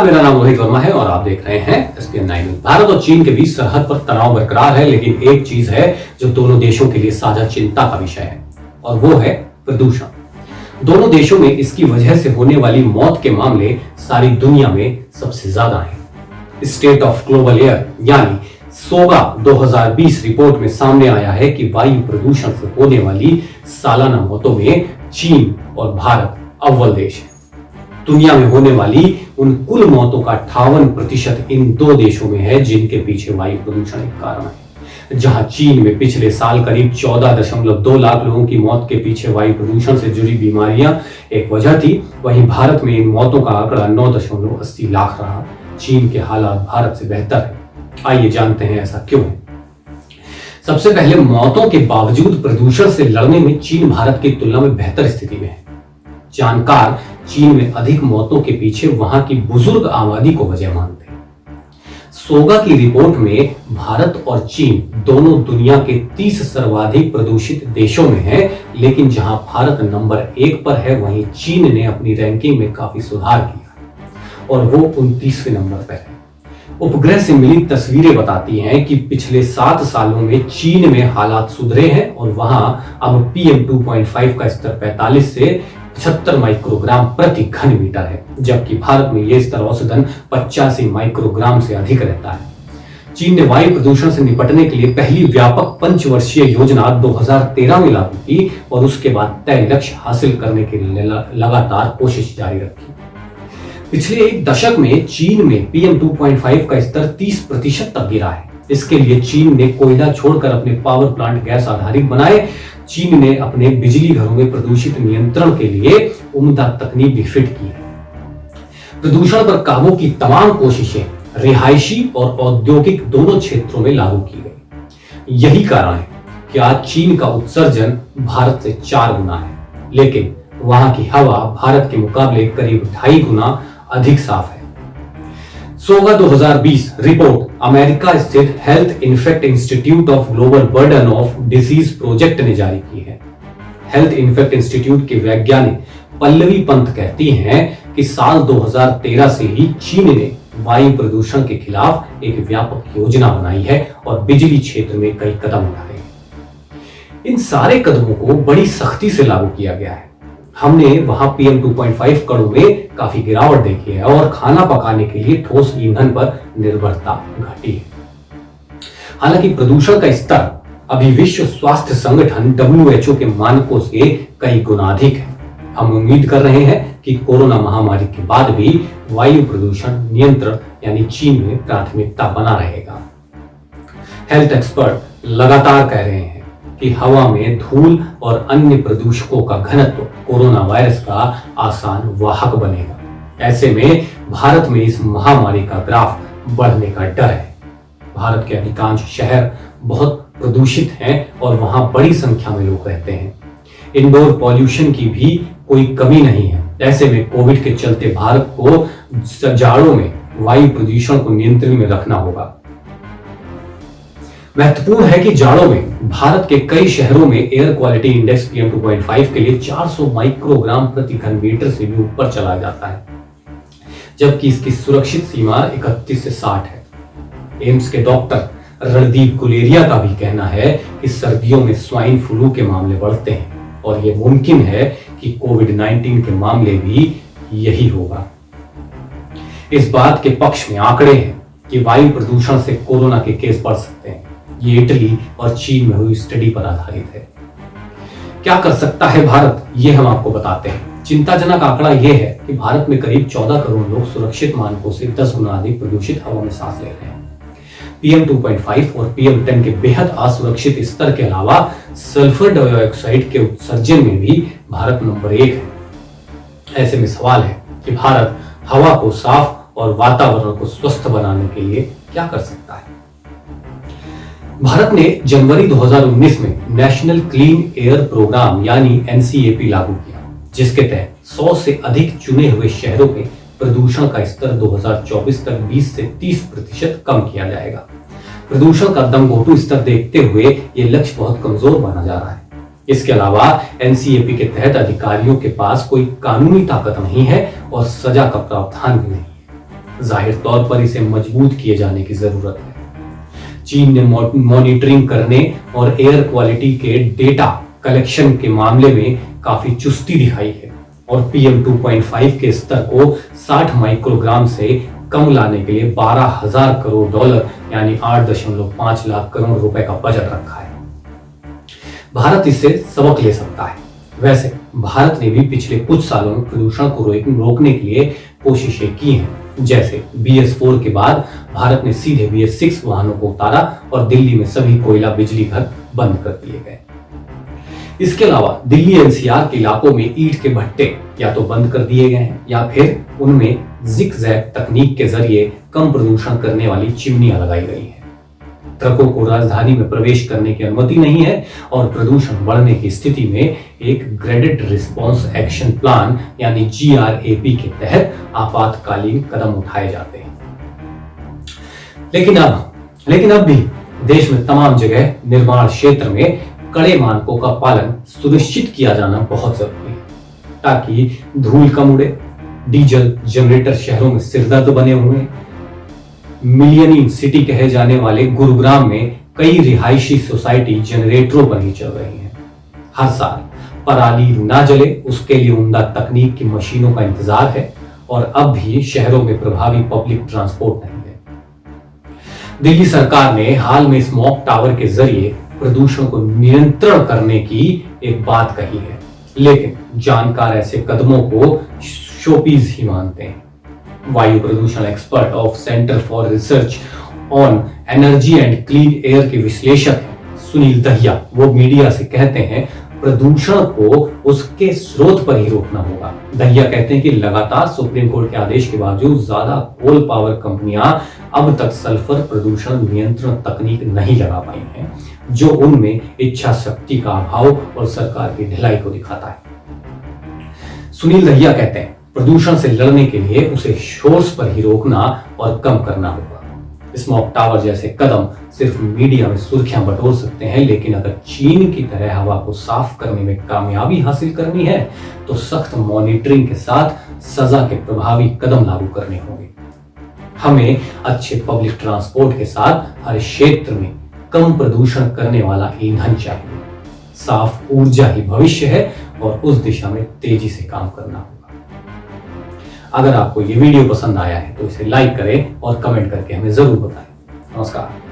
नमस्कार, मेरा नाम रोहित वर्मा है और आप देख रहे हैं एसपीएन 9 न्यूज। भारत और चीन के बीच सरहद पर तनाव बरकरार है, लेकिन एक चीज है जो दोनों देशों के लिए साझा चिंता का विषय है और वो है प्रदूषण। दोनों देशों में इसकी वजह से होने वाली मौत के मामले सारी दुनिया में सबसे ज्यादा हैं। स्टेट ऑफ ग्लोबल एयर यानी सोगा 2020 रिपोर्ट में सामने आया है कि वायु प्रदूषण से होने वाली सालाना मौतों में चीन और भारत अव्वल देश है। दुनिया में होने वाली उन कुल मौतों का 58% इन दो देशों में है, जिनके पीछे वायु प्रदूषण एक कारण है। जहां चीन में पिछले साल करीब 14.2 लाख लोगों की मौत के पीछे वायु प्रदूषण से जुड़ी बीमारियां एक वजह थी, वहीं भारत में इन मौतों का आंकड़ा 9.80 लाख रहा। चीन के हालात भारत से बेहतर है। आइए जानते हैं ऐसा क्यों है। सबसे पहले, मौतों के बावजूद प्रदूषण से लड़ने में चीन भारत की तुलना में बेहतर स्थिति में है। जानकार चीन में अधिक मौतों के पीछे वहां की बुजुर्ग आबादी को वजह मानते हैं। सोगा की रिपोर्ट में भारत और चीन दोनों दुनिया के 30 सर्वाधिक प्रदूषित देशों में हैं, लेकिन जहां भारत नंबर 1 पर है, वहीं चीन ने अपनी रैंकिंग में काफी सुधार किया और वो 29वें नंबर पर है। उपग्रह से मिली तस्वीरें बताती हैं कि पिछले 7 सालों में चीन में हालात सुधरे हैं और वहां अब PM 2.5 का स्तर 45 से 76 माइक्रोग्राम प्रति घन मीटर है, जबकि भारत में यह स्तर औसतन 85 माइक्रोग्राम से अधिक रहता है। चीन ने वायु प्रदूषण से निपटने के लिए पहली व्यापक पंचवर्षीय योजना 2013 में लागू की और उसके बाद तय लक्ष्य हासिल करने के लिए लगातार कोशिश जारी रखी। पिछले एक दशक में चीन में PM 2.5 का स्तर 30% तक गिरा है। इसके लिए चीन ने कोयला छोड़कर अपने पावर प्लांट गैस आधारित बनाए। चीन ने अपने बिजली घरों में प्रदूषित नियंत्रण के लिए उम्दा तकनीक भी फिट की है। प्रदूषण पर काबू की तमाम कोशिशें रिहायशी और औद्योगिक दोनों क्षेत्रों में लागू की गई। यही कारण है कि आज चीन का उत्सर्जन भारत से 4 गुना है, लेकिन वहां की हवा भारत के मुकाबले करीब 2.5 गुना अधिक साफ है। सोगा 2020 रिपोर्ट अमेरिका स्थित health infect institute of global burden of disease project ने जारी की है। हेल्थ इन्फेक्ट इंस्टीट्यूट के वैज्ञानिक पल्लवी पंत कहती हैं कि साल 2013 से ही चीन ने वायु प्रदूषण के खिलाफ एक व्यापक योजना बनाई है और बिजली क्षेत्र में कई कदम उठाए हैं। इन सारे कदमों को बड़ी सख्ती से लागू किया गया है। हमने वहां PM 2.5 कणों में काफी गिरावट देखी है और खाना पकाने के लिए ठोस ईंधन पर निर्भरता घटी है। हालांकि प्रदूषण का स्तर अभी विश्व स्वास्थ्य संगठन WHO के मानकों से कई गुना अधिक है। हम उम्मीद कर रहे हैं कि कोरोना महामारी के बाद भी वायु प्रदूषण नियंत्रण यानी चीन में प्राथमिकता बना रहेगा। हेल्थ एक्सपर्ट लगातार कह रहे हैं कि हवा में धूल और अन्य प्रदूषकों का घनत्व कोरोना वायरस का आसान वाहक बनेगा। ऐसे में भारत में इस महामारी का ग्राफ बढ़ने का डर है। भारत के अधिकांश शहर बहुत प्रदूषित हैं और वहां बड़ी संख्या में लोग रहते हैं। इंडोर पॉल्यूशन की भी कोई कमी नहीं है। ऐसे में कोविड के चलते भारत को जाड़ों में वायु प्रदूषण को नियंत्रण में रखना होगा। महत्वपूर्ण है कि जाड़ों में भारत के कई शहरों में एयर क्वालिटी इंडेक्स PM 2.5 के लिए 400 माइक्रोग्राम प्रति घन मीटर से भी ऊपर चला जाता है, जबकि इसकी सुरक्षित सीमा 31 से 60 है। एम्स के डॉक्टर रणदीप गुलेरिया का भी कहना है कि सर्दियों में स्वाइन फ्लू के मामले बढ़ते हैं और यह मुमकिन है कि कोविड-19 के मामले भी यही होगा। इस बात के पक्ष में आंकड़े हैं कि वायु प्रदूषण से कोरोना के केस बढ़ सकते हैं। ये इटली और चीन में हुई स्टडी पर आधारित है। क्या कर सकता है भारत, ये हम आपको बताते हैं। चिंताजनक आंकड़ा यह है कि भारत में करीब 14 करोड़ लोग सुरक्षित मानकों से 10 गुना अधिक प्रदूषित हवा में सांस ले रहे हैं। PM 2.5 और PM 10 के बेहद असुरक्षित स्तर के अलावा सल्फर डाइऑक्साइड के उत्सर्जन में भी भारत नंबर 1 है। ऐसे में सवाल है कि भारत हवा को साफ और वातावरण को स्वस्थ बनाने के लिए क्या कर सकता है। भारत ने जनवरी 2019 में नेशनल क्लीन एयर प्रोग्राम यानी NCAP लागू किया, जिसके तहत 100 से अधिक चुने हुए शहरों में प्रदूषण का स्तर 2024 तक 20 से 30% कम किया जाएगा। प्रदूषण का दमघोटू स्तर देखते हुए ये लक्ष्य बहुत कमजोर माना जा रहा है। इसके अलावा NCAP के तहत अधिकारियों के पास कोई कानूनी ताकत नहीं है और सजा का प्रावधान भी नहीं है। जाहिर तौर पर इसे मजबूत किए जाने की जरूरत है। चीन ने मॉनिटरिंग करने और एयर क्वालिटी के डेटा कलेक्शन के मामले में काफी चुस्ती दिखाई है और PM 2.5 के स्तर को 60 माइक्रोग्राम से कम लाने के लिए 12,000 करोड़ डॉलर यानी 8.5 लाख करोड़ रुपए का बजट रखा है। भारत इससे सबक ले सकता है। वैसे भारत ने भी पिछले कुछ सालों में प्रदूषण को रोकने के लिए कोशिशें की हैं। जैसे BS4 के बाद भारत ने सीधे BS6 वाहनों को उतारा और दिल्ली में सभी कोयला बिजली घर बंद कर दिए गए। इसके अलावा दिल्ली NCR के इलाकों में ईंट के भट्टे या तो बंद कर दिए गए हैं या फिर उनमें जिग-जैग तकनीक के जरिए कम प्रदूषण करने वाली चिमनियां लगाई गई हैं। ट्रकों को राजधानी में प्रवेश करने की अनुमति नहीं है और प्रदूषण बढ़ने की स्थिति में एक ग्रेडेड रिस्पांस एक्शन प्लान यानी GRAP के तहत आपातकालीन कदम उठाए जाते हैं। लेकिन अब भी देश में तमाम जगह निर्माण क्षेत्र में कड़े मानकों का पालन सुनिश्चित किया जाना बहुत जरूरी है ताकि धूल कम उड़े। डीजल जनरेटर शहरों में सिरदर्द बने हुए हैं। मिलियनियम सिटी कहे जाने वाले गुरुग्राम में कई रिहायशी सोसाइटी जनरेटरों पर ही चल रही हैं। हर साल पराली ना जले उसके लिए उम्दा तकनीक की मशीनों का इंतजार है और अब भी शहरों में प्रभावी पब्लिक ट्रांसपोर्ट नहीं है। दिल्ली सरकार ने हाल में स्मॉग टावर के जरिए प्रदूषण को नियंत्रण करने की एक बात कही है, लेकिन जानकार ऐसे कदमों को शोपीस ही मानते हैं। वायु प्रदूषण expert of centre for research on energy and clean air के विश्लेषक सुनील दहिया वो मीडिया से कहते हैं प्रदूषण को उसके स्रोत पर ही रोकना होगा। दहिया कहते हैं कि लगातार सुप्रीम कोर्ट के आदेश के बावजूद ज्यादा कोल पावर कंपनियां अब तक सल्फर प्रदूषण नियंत्रण तकनीक नहीं लगा पाई हैं, जो उनमें इच्छा शक्ति का अभाव और सरकार की ढिलाई को दिखाता है। सुनील दहिया कहते हैं प्रदूषण से लड़ने के लिए उसे सोर्स पर ही रोकना और कम करना होगा। स्मॉग टावर जैसे कदम सिर्फ मीडिया में सुर्खियां बटोर सकते हैं, लेकिन अगर चीन की तरह हवा को साफ करने में कामयाबी हासिल करनी है तो सख्त मॉनिटरिंग के साथ सजा के प्रभावी कदम लागू करने होंगे। हमें अच्छे पब्लिक ट्रांसपोर्ट के साथ हर क्षेत्र में कम प्रदूषण करने वाला ईंधन चाहिए। साफ ऊर्जा ही भविष्य है और उस दिशा में तेजी से काम करना होगा। अगर आपको ये वीडियो पसंद आया है तो इसे लाइक करें और कमेंट करके हमें जरूर बताएं। नमस्कार।